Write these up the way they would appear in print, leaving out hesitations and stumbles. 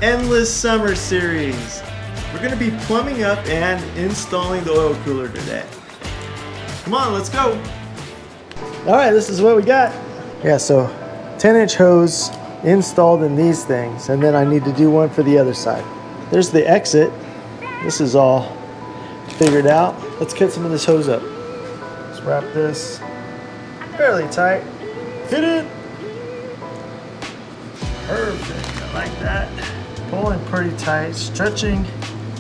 Endless Summer series. We're going to be plumbing up and installing the oil cooler today. Come on, let's go. All right, this is what we got. Yeah, so 10-inch hose installed in these things, and then I need to do one for the other side. There's the exit. This is all figured out. Let's cut some of this hose up. Let's wrap this fairly tight. Hit it. Perfect, I like that. Pulling pretty tight, stretching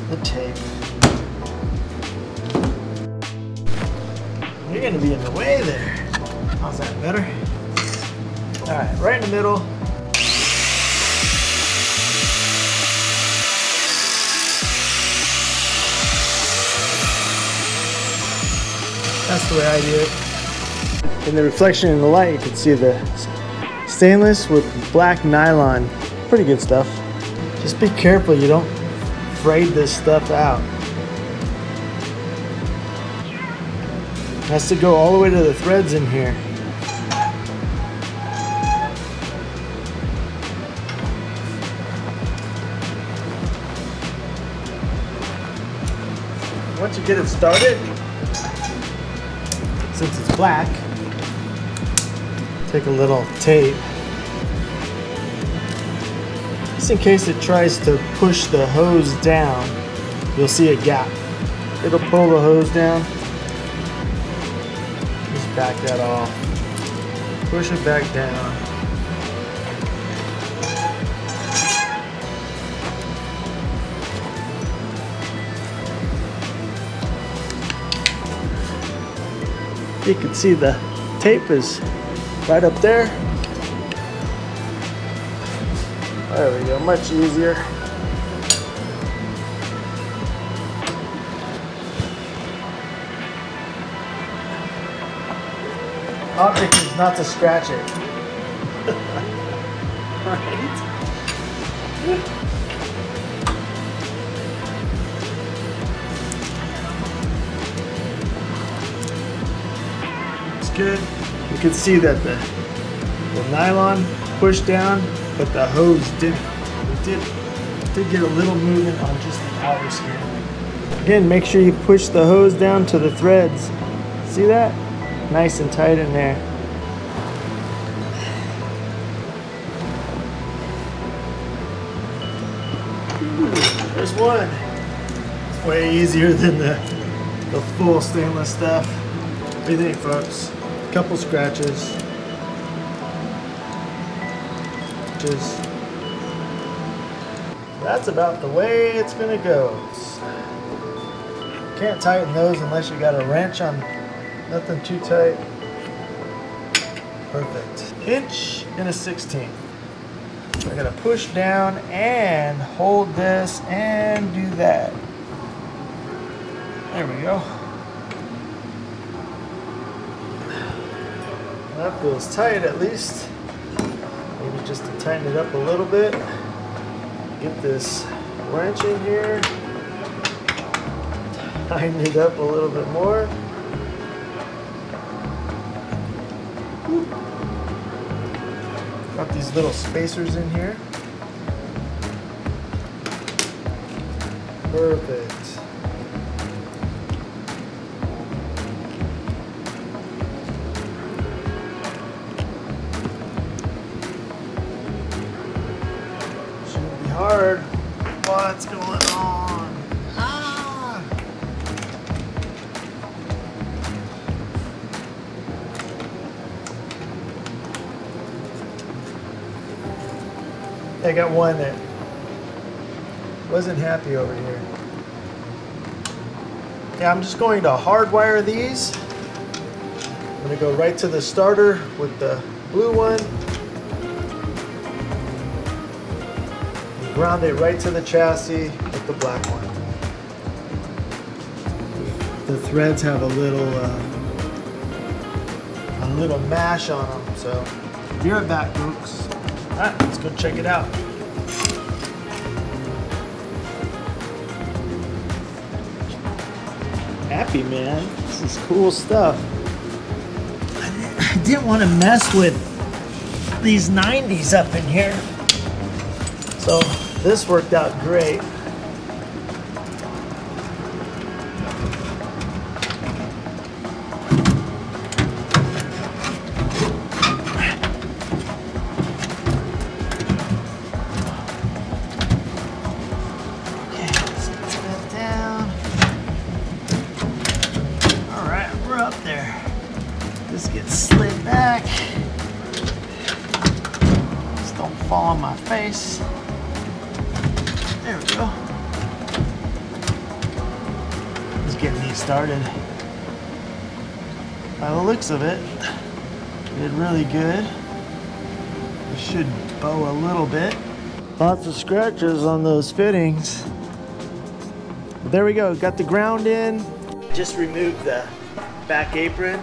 the tape. You're gonna be in the way there. How's that better? All right, right in the middle. That's the way I do it. In the reflection in the light, you can see the stainless with black nylon. Pretty good stuff. Just be careful you don't braid this stuff out. It has to go all the way to the threads in here. Once you get it started, since it's black, take a little tape, just in case it tries to push the hose down. You'll see a gap. It'll pull the hose down. Just back that off. Push it back down. You can see the tape is right up there. There we go, much easier. Object is not to scratch it. Right? Good. You can see that the nylon pushed down, but the hose didn't. It did get a little movement on just the outer skin. Again, make sure you push the hose down to the threads. See that? Nice and tight in there. Ooh, there's one. It's way easier than the full stainless stuff. What do you think, folks? Couple scratches. That's about the way it's gonna go. Can't tighten those unless you got a wrench on. Nothing too tight. Perfect. 1 1/16. So I gotta push down and hold this and do that. There we go. That feels tight at least. Maybe just to tighten it up a little bit. Get this wrench in here. Tighten it up a little bit more. Got these little spacers in here. Perfect. Hard. What's going on? Ah! I got one that wasn't happy over here. Yeah, I'm just going to hardwire these. I'm going to go right to the starter with the blue one. Ground it right to the chassis with the black one. The threads have a little mash on them, so be right back, folks. All right, let's go check it out. Happy, man. This is cool stuff. I didn't want to mess with these 90s up in here. So This worked out great. This gets slid back. Just don't fall on my face. There we go. Just getting me started. By the looks of it, did really good. It should bow a little bit. Lots of scratches on those fittings. But there we go, got the ground in. Just removed the back apron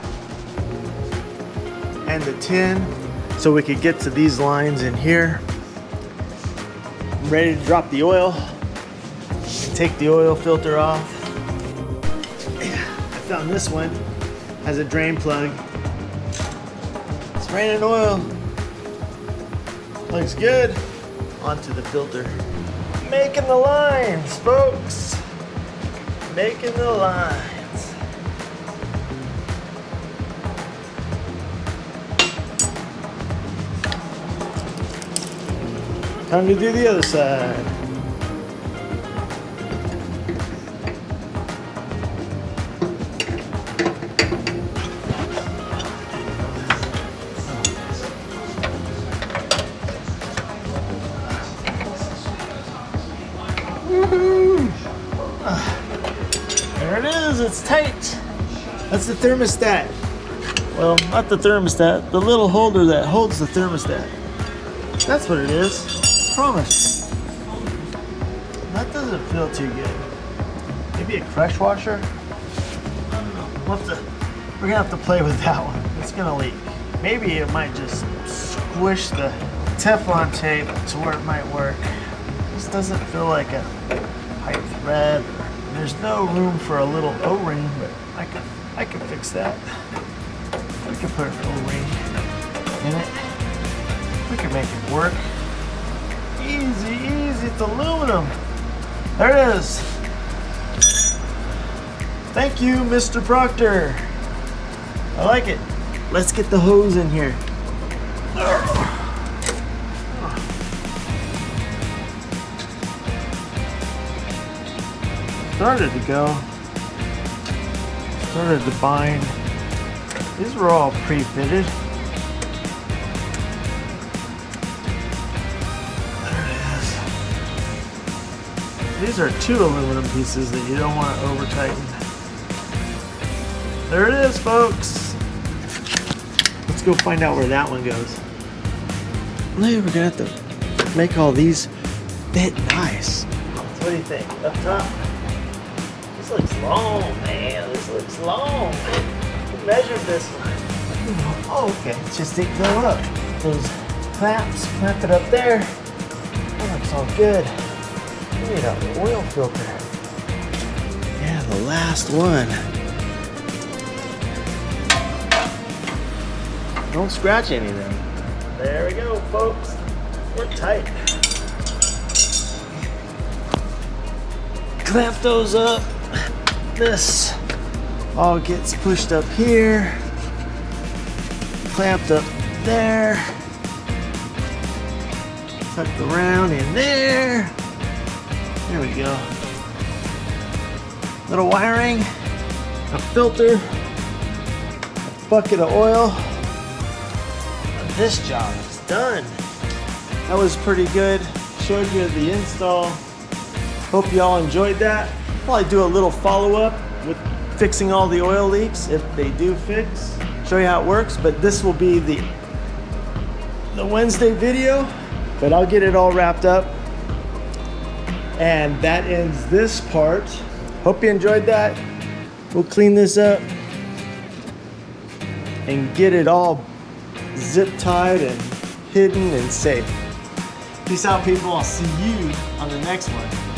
and the tin so we could get to these lines in here. I'm ready to drop the oil and take the oil filter off. I found this one has a drain plug. It's raining oil. Looks good. Onto the filter. Making the lines, folks. Making the lines. Time to do the other side. Woohoo! There it is, it's tight. That's the thermostat. Well, not the thermostat, the little holder that holds the thermostat. That's what it is. Promise. That doesn't feel too good. Maybe a crush washer? I don't know. We're gonna have to play with that one. It's gonna leak. Maybe it might just squish the Teflon tape to where it might work. This doesn't feel like a pipe thread. There's no room for a little O-ring, but I could fix that. We could put an O-ring in it. We could make it work. Easy, easy, it's aluminum. There it is. Thank you, Mr. Proctor. I like it. Let's get the hose in here. Started to go. Started to bind. These were all pre-fitted. These are 2 aluminum pieces that you don't want to over tighten. There it is, folks. Let's go find out where that one goes. We're gonna have to make all these fit nice. What do you think? Up top? This looks long, man. This looks long. Who measured this one? Oh, okay. It's just didn't go up. Those clamps, clamp it up there. That looks all good. We need an oil filter. Yeah, the last one. Don't scratch anything. There we go, folks. We're tight. Clamp those up. This all gets pushed up here. Clamped up there. Tucked around in there. There we go. Little wiring, a filter, a bucket of oil. And this job is done. That was pretty good. Showed you the install. Hope you all enjoyed that. Probably do a little follow-up with fixing all the oil leaks if they do fix. Show you how it works, but this will be the Wednesday video, but I'll get it all wrapped up. And that ends this part. Hope you enjoyed that. We'll clean this up and get it all zip tied and hidden and safe. Peace out, people. I'll see you on the next one.